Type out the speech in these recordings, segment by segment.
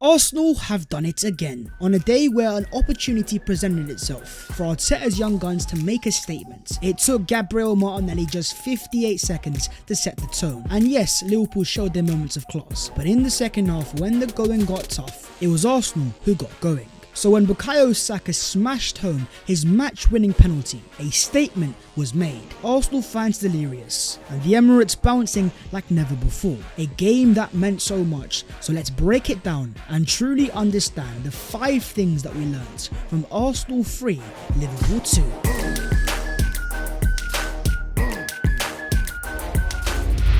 Arsenal have done it again, on a day where an opportunity presented itself for Arteta's young guns to make a statement. It took Gabriel Martinelli just 58 seconds to set the tone. And yes, Liverpool showed their moments of class, but in the second half, when the going got tough, it was Arsenal who got going. So when Bukayo Saka smashed home his match-winning penalty, a statement was made. Arsenal fans delirious, and the Emirates bouncing like never before. A game that meant so much, so let's break it down and truly understand the 5 things that we learned from Arsenal 3, Liverpool 2.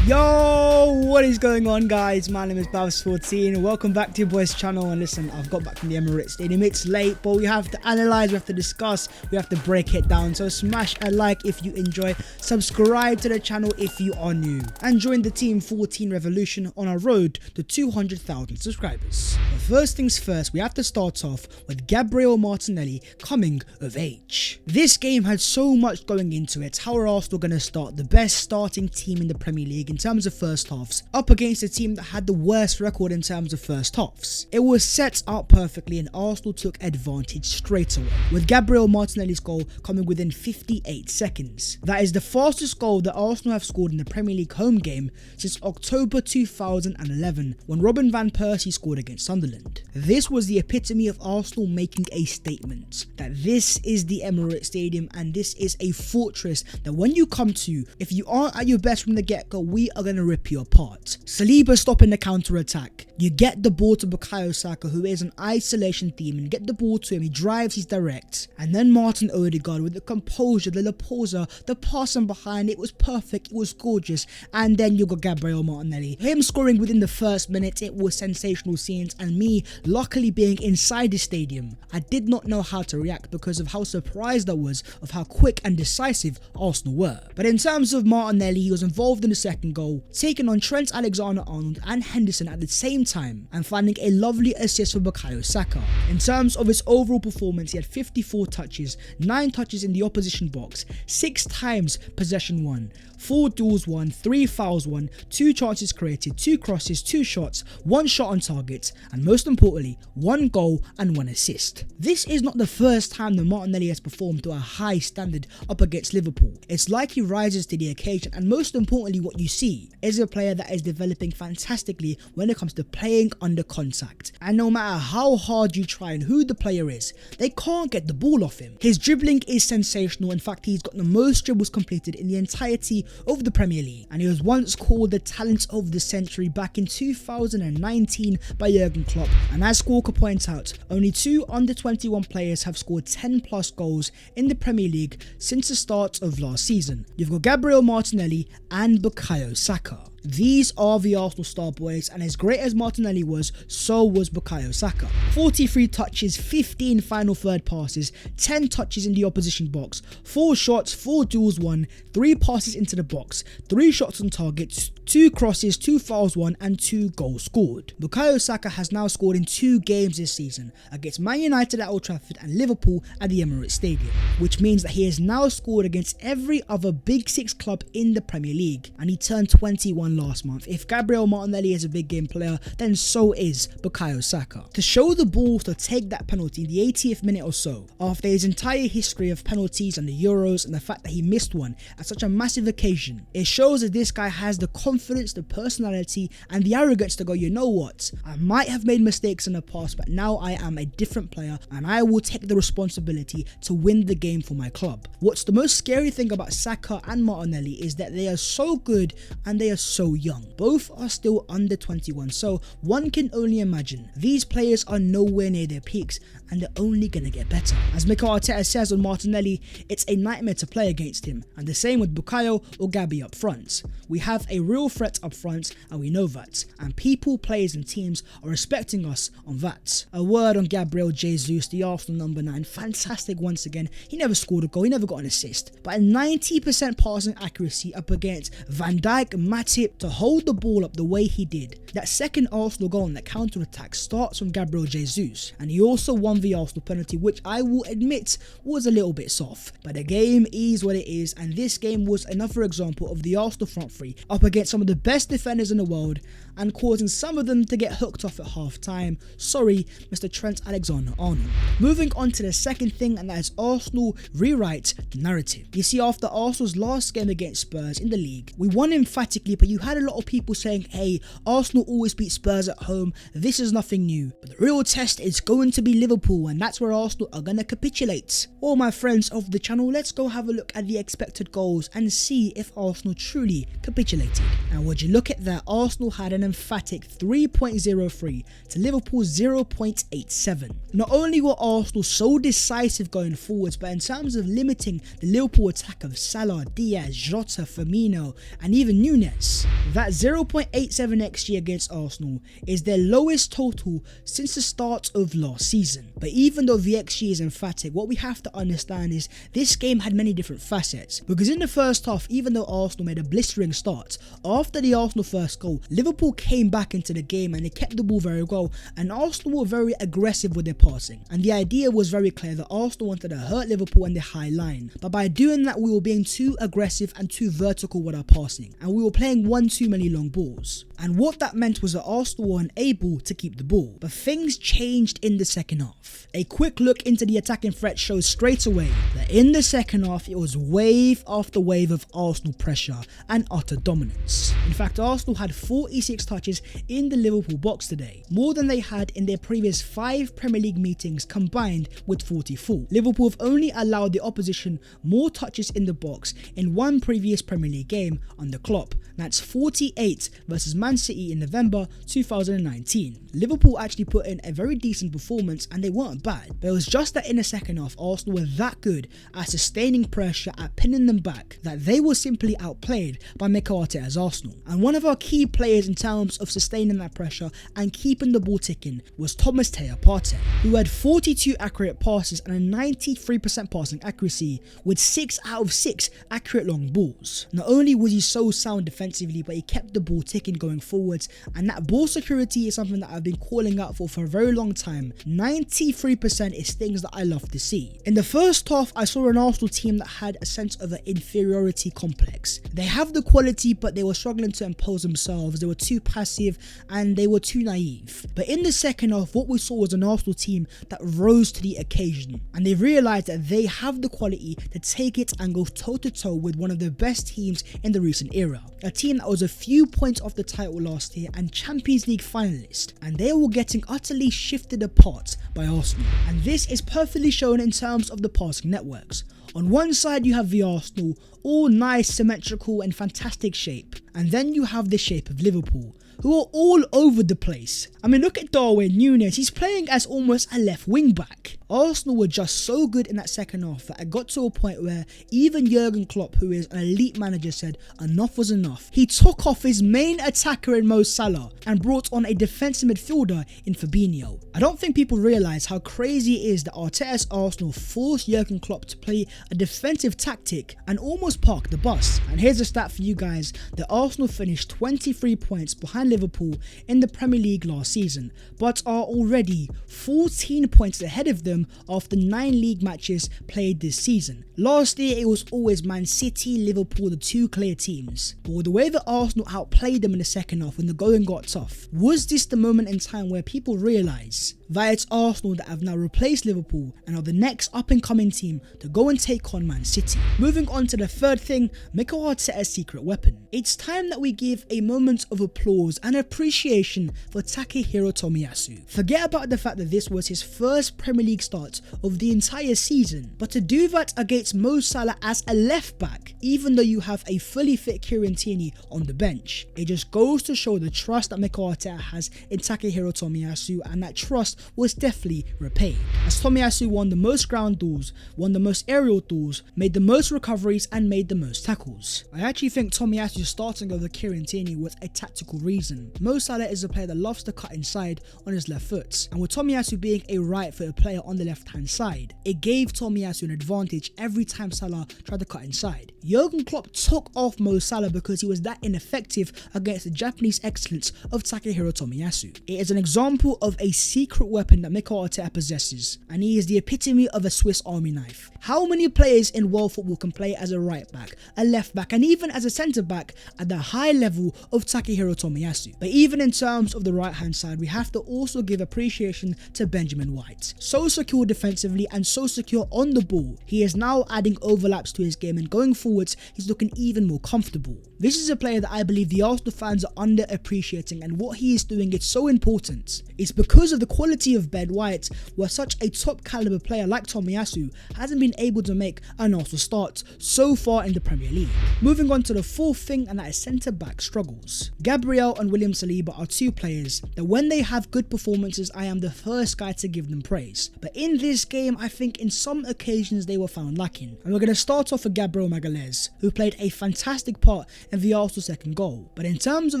Yo, what is going on, guys? My name is Babs14. Welcome back to your boys channel. And listen, I've got back from the Emirates Stadium. It's late, but we have to analyze, we have to discuss, we have to break it down. So smash a like if you enjoy, subscribe to the channel if you are new, and join the Team 14 revolution on our road to 200,000 subscribers. But first things first, we have to start off with Gabriel Martinelli coming of age. This game had so much going into it. How are Arsenal going to start? The best starting team in the Premier League in terms of first halves, up against a team that had the worst record in terms of first halves. It was set up perfectly and Arsenal took advantage straight away, with Gabriel Martinelli's goal coming within 58 seconds. That is the fastest goal that Arsenal have scored in the Premier League home game since October 2011, when Robin van Persie scored against Sunderland. This was the epitome of Arsenal making a statement that this is the Emirates Stadium and this is a fortress that when you come to, if you aren't at your best from the get-go, we are going to rip you apart. Saliba stopping the counter-attack. You get the ball to Bukayo Saka, who is an isolation demon. Get the ball to him, he drives, he's direct. And then Martin Odegaard with the composure, the Laposa, the passing behind, it was perfect, it was gorgeous. And then you got Gabriel Martinelli. Him scoring within the first minute, it was sensational scenes. And me, luckily being inside the stadium, I did not know how to react because of how surprised I was of how quick and decisive Arsenal were. But in terms of Martinelli, he was involved in the second goal, taking on Trent Alexander-Arnold and Henderson at the same time, and finding a lovely assist for Bukayo Saka. In terms of his overall performance, he had 54 touches, 9 touches in the opposition box, 6 times possession won, 4 duels won, 3 fouls won, 2 chances created, 2 crosses, 2 shots, 1 shot on target, and most importantly, 1 goal and 1 assist. This is not the first time that Martinelli has performed to a high standard up against Liverpool. It's like he rises to the occasion, and most importantly, what you see is a player that is developing fantastically when it comes to playing under contact. And no matter how hard you try and who the player is, they can't get the ball off him. His dribbling is sensational. In fact, he's got the most dribbles completed in the entirety of the Premier League, and he was once called the talent of the century back in 2019 by Jurgen Klopp. And as Squawka points out, only 2 under-21 players have scored 10 plus goals in the Premier League since the start of last season. You've got Gabriel Martinelli and Bukayo Saka. These are the Arsenal star boys, and as great as Martinelli was, so was Bukayo Saka. 43 touches, 15 final third passes, 10 touches in the opposition box, 4 shots, 4 duels won, 3 passes into the box, 3 shots on target, 2 crosses, 2 fouls won, and 2 goals scored. Bukayo Saka has now scored in 2 games this season, against Man United at Old Trafford and Liverpool at the Emirates Stadium, which means that he has now scored against every other Big 6 club in the Premier League, and he turned 21 last month. If Gabriel Martinelli is a big game player, then so is Bukayo Saka. To show the balls to take that penalty in the 80th minute or so, after his entire history of penalties and the Euros and the fact that he missed one at such a massive occasion, it shows that this guy has the confidence, the personality, and the arrogance to go, you know what, I might have made mistakes in the past, but now I am a different player and I will take the responsibility to win the game for my club. What's the most scary thing about Saka and Martinelli is that they are so good and they are so young. Both are still under 21, so one can only imagine these players are nowhere near their peaks and they're only gonna get better. As Mikel Arteta says on Martinelli, it's a nightmare to play against him, and the same with Bukayo or Gabby up front. We have a real threat up front and we know that, and people, players and teams are respecting us on that. A word on Gabriel Jesus, the Arsenal number 9, fantastic once again. He never scored a goal, he never got an assist, but a 90% passing accuracy up against Van Dijk, Matip, leadership to hold the ball up the way he did. That second Arsenal goal on that counter-attack starts from Gabriel Jesus, and he also won the Arsenal penalty, which I will admit was a little bit soft. But the game is what it is, and this game was another example of the Arsenal front three up against some of the best defenders in the world and causing some of them to get hooked off at half time. Sorry, Mr. Trent Alexander-Arnold. Moving on to the second thing, and that is Arsenal rewrite the narrative. You see, after Arsenal's last game against Spurs in the league, we won emphatically, but you had a lot of people saying, hey, Arsenal always beat Spurs at home, this is nothing new. But the real test is going to be Liverpool, and that's where Arsenal are going to capitulate. All my friends of the channel, let's go have a look at the expected goals and see if Arsenal truly capitulated. And would you look at that, Arsenal had an emphatic 3.03 to Liverpool's 0.87. Not only were Arsenal so decisive going forwards, but in terms of limiting the Liverpool attack of Salah, Diaz, Jota, Firmino and even Nunes, that 0.87 XG against Arsenal is their lowest total since the start of last season. But even though the XG is emphatic, what we have to understand is this game had many different facets, because in the first half, even though Arsenal made a blistering start, after the Arsenal first goal, Liverpool came back into the game and they kept the ball very well, and Arsenal were very aggressive with their passing, and the idea was very clear that Arsenal wanted to hurt Liverpool and their high line, but by doing that we were being too aggressive and too vertical with our passing, and we were playing one too many long balls. And what that meant was that Arsenal were unable to keep the ball. But things changed in the second half. A quick look into the attacking threat shows straight away that in the second half it was wave after wave of Arsenal pressure and utter dominance. In fact, Arsenal had 46 touches in the Liverpool box today, more than they had in their previous 5 Premier League meetings combined with 44. Liverpool have only allowed the opposition more touches in the box in one previous Premier League game under Klopp. That's 48 versus Man City in November 2019. Liverpool actually put in a very decent performance and they weren't bad, but it was just that in the second half Arsenal were that good at sustaining pressure, at pinning them back, that they were simply outplayed by Mikel Arteta's Arsenal. And one of our key players in terms of sustaining that pressure and keeping the ball ticking was Tomiyasu, who had 42 accurate passes and a 93% passing accuracy with 6 out of 6 accurate long balls. Not only was he so sound defensively, but he kept the ball ticking going forwards, and that ball security is something that I've been calling out for a very long time. 93% is things that I love to see. In the first half, I saw an Arsenal team that had a sense of an inferiority complex. They have the quality, but they were struggling to impose themselves. They were too passive and they were too naive. But in the second half, what we saw was an Arsenal team that rose to the occasion, and they realized that they have the quality to take it and go toe-to-toe with one of the best teams in the recent era. A team that was a few points off the title last year and Champions League finalist, and they were getting utterly shifted apart by Arsenal. And this is perfectly shown in terms of the passing networks. On one side you have the Arsenal, all nice, symmetrical and fantastic shape, and then you have the shape of Liverpool, who are all over the place. I mean, look at Darwin Núñez, he's playing as almost a left wing back. Arsenal were just so good in that second half that it got to a point where even Jurgen Klopp, who is an elite manager, said enough was enough. He took off his main attacker in Mo Salah and brought on a defensive midfielder in Fabinho. I don't think people realise how crazy it is that Arteta's Arsenal forced Jurgen Klopp to play a defensive tactic and almost park the bus. And here's a stat for you guys, that Arsenal finished 23 points behind Liverpool in the Premier League last season, but are already 14 points ahead of them after 9 league matches played this season. Last year it was always Man City, Liverpool, the two clear teams. But with the way that Arsenal outplayed them in the second half when the going got tough, was this the moment in time where people realise that it's Arsenal that have now replaced Liverpool and are the next up and coming team to go and take on Man City? Moving on to the third thing, Mikel Arteta's secret weapon. It's time that we give a moment of applause and appreciation for Takehiro Tomiyasu. Forget about the fact that this was his first Premier League start of the entire season, but to do that against Mo Salah as a left back, even though you have a fully fit Kieran Tierney on the bench, it just goes to show the trust that Mikel Arteta has in Takehiro Tomiyasu, and that trust was definitely repaid, as Tomiyasu won the most ground duels, won the most aerial duels, made the most recoveries and made the most tackles. I actually think Tomiyasu starting over Kieran Tierney was a tactical reason. Mo Salah is a player that loves to cut inside on his left foot, and with Tomiyasu being a right-footed player on on the left hand side. It gave Tomiyasu an advantage every time Salah tried to cut inside. Jurgen Klopp took off Mo Salah because he was that ineffective against the Japanese excellence of Takehiro Tomiyasu. It is an example of a secret weapon that Mikel Arteta possesses, and he is the epitome of a Swiss Army knife. How many players in world football can play as a right back, a left back, and even as a centre back at the high level of Takehiro Tomiyasu? But even in terms of the right hand side, we have to also give appreciation to Benjamin White. So secure defensively and so secure on the ball. He is now adding overlaps to his game, and going forwards he's looking even more comfortable. This is a player that I believe the Arsenal fans are underappreciating, and what he is doing is so important. It's because of the quality of Ben White, where such a top caliber player like Tomiyasu hasn't been able to make an Arsenal start so far in the Premier League. Moving on to the fourth thing, and that is centre back struggles. Gabriel and William Saliba are two players that when they have good performances, I am the first guy to give them praise. But in this game, I think in some occasions they were found lacking. And we're going to start off with Gabriel Magalhaes, who played a fantastic part in the Arsenal second goal. But in terms of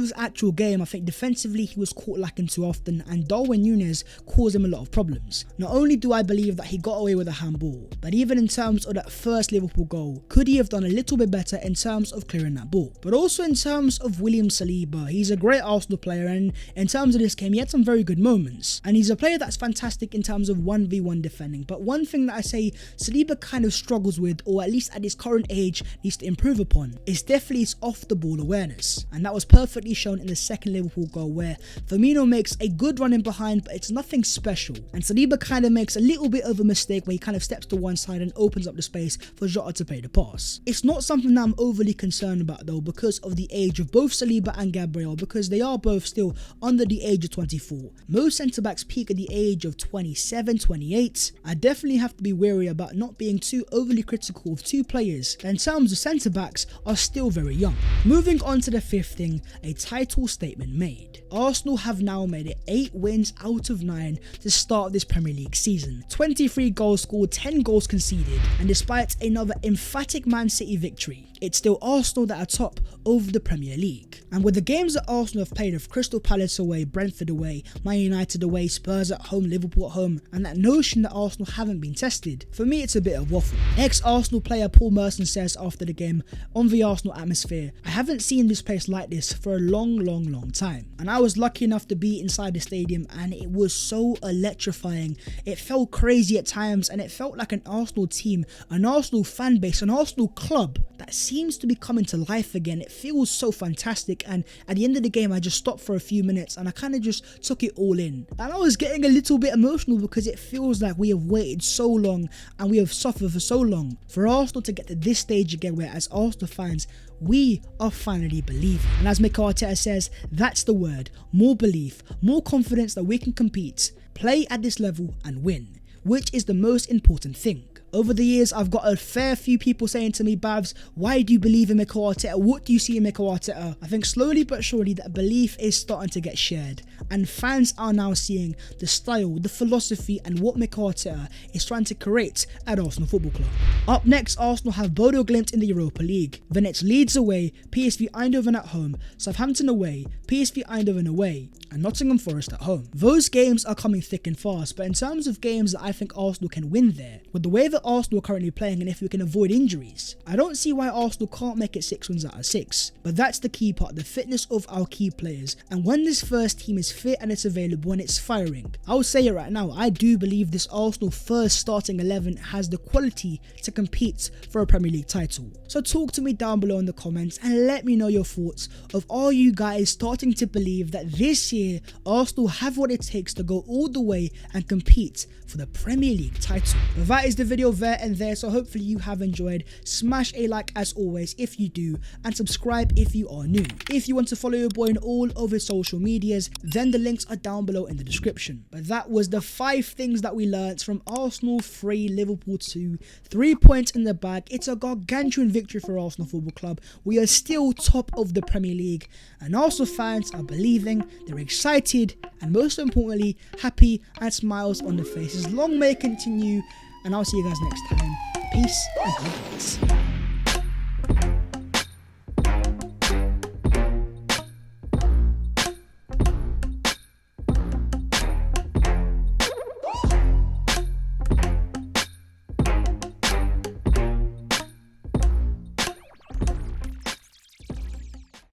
his actual game, I think defensively he was caught lacking too often, and Darwin Núñez caused him a lot of problems. Not only do I believe that he got away with a handball, but even in terms of that first Liverpool goal, could he have done a little bit better in terms of clearing that ball? But also in terms of William Saliba, he's a great Arsenal player, and in terms of this game he had some very good moments, and he's a player that's fantastic in terms of 1v1 defending. But one thing that I say Saliba kind of struggles with, or at least at his current age needs to improve upon, is definitely his off the ball awareness, and that was perfectly shown in the second Liverpool goal, where Firmino makes a good run in behind, but it's nothing special, and Saliba kind of makes a little bit of a mistake where he kind of steps to one side and opens up the space for Jota to play the pass. It's not something that I'm overly concerned about though, because of the age of both Saliba and Gabriel, because they are both still under the age of 24. Most centre backs peak at the age of 27, 28. I definitely have to be wary about not being too overly critical of two players that in terms of centre backs are still very young. Moving on to the fifth thing, a title statement made. Arsenal have now made it 8 wins out of 9 to start this Premier League season. 23 goals scored, 10 goals conceded, and despite another emphatic Man City victory, it's still Arsenal that are top over the Premier League. And with the games that Arsenal have played of Crystal Palace away, Brentford away, Man United away, Spurs at home, Liverpool at home, and that notion that Arsenal haven't been tested, for me it's a bit of waffle. Ex-Arsenal player Paul Merson says after the game on the Arsenal atmosphere, "I haven't seen this place like this for a long time." And I was lucky enough to be inside the stadium, and it was so electrifying. It felt crazy at times, and it felt like an Arsenal team, an Arsenal fan base, an Arsenal club that seems to be coming to life again. It feels so fantastic, and at the end of the game I just stopped for a few minutes and I kind of just took it all in, and I was getting a little bit emotional because it feels like we have waited so long and we have suffered for so long for Arsenal to get to this stage again, where as Arsenal fans we are finally believing. And as Mikel Arteta says, that's the word: more belief, more confidence that we can compete, play at this level and win, which is the most important thing. Over the years, I've got a fair few people saying to me, "Babs, why do you believe in Mikel Arteta? What do you see in Mikel Arteta?" I think slowly but surely that belief is starting to get shared, and fans are now seeing the style, the philosophy, and what Mikel Arteta is trying to create at Arsenal Football Club. Up next, Arsenal have Bodo Glimt in the Europa League. Then it's Leeds away, PSV Eindhoven at home, Southampton away, PSV Eindhoven away, and Nottingham Forest at home. Those games are coming thick and fast, but in terms of games that I think Arsenal can win there, with the way that Arsenal are currently playing, and if we can avoid injuries, I don't see why Arsenal can't make it 6 wins out of 6. But that's the key part, the fitness of our key players, and when this first team is fit and it's available and it's firing, I'll say it right now, I do believe this Arsenal first starting 11 has the quality to compete for a Premier League title. So talk to me down below in the comments and let me know your thoughts of, are you guys starting to believe that this year Arsenal have what it takes to go all the way and compete for the Premier League title? But that is the video there and there, so hopefully you have enjoyed. Smash a like as always if you do, and subscribe if you are new. If you want to follow your boy on all of his social medias, then the links are down below in the description. But that was the 5 things that we learnt from Arsenal 3, Liverpool 2, 3 points in the bag. It's a gargantuan victory for Arsenal Football Club. We are still top of the Premier League, and Arsenal fans are believing, they're excited, and most importantly, happy and smiles on their faces. Long may it continue, and I'll see you guys next time. Peace and happiness.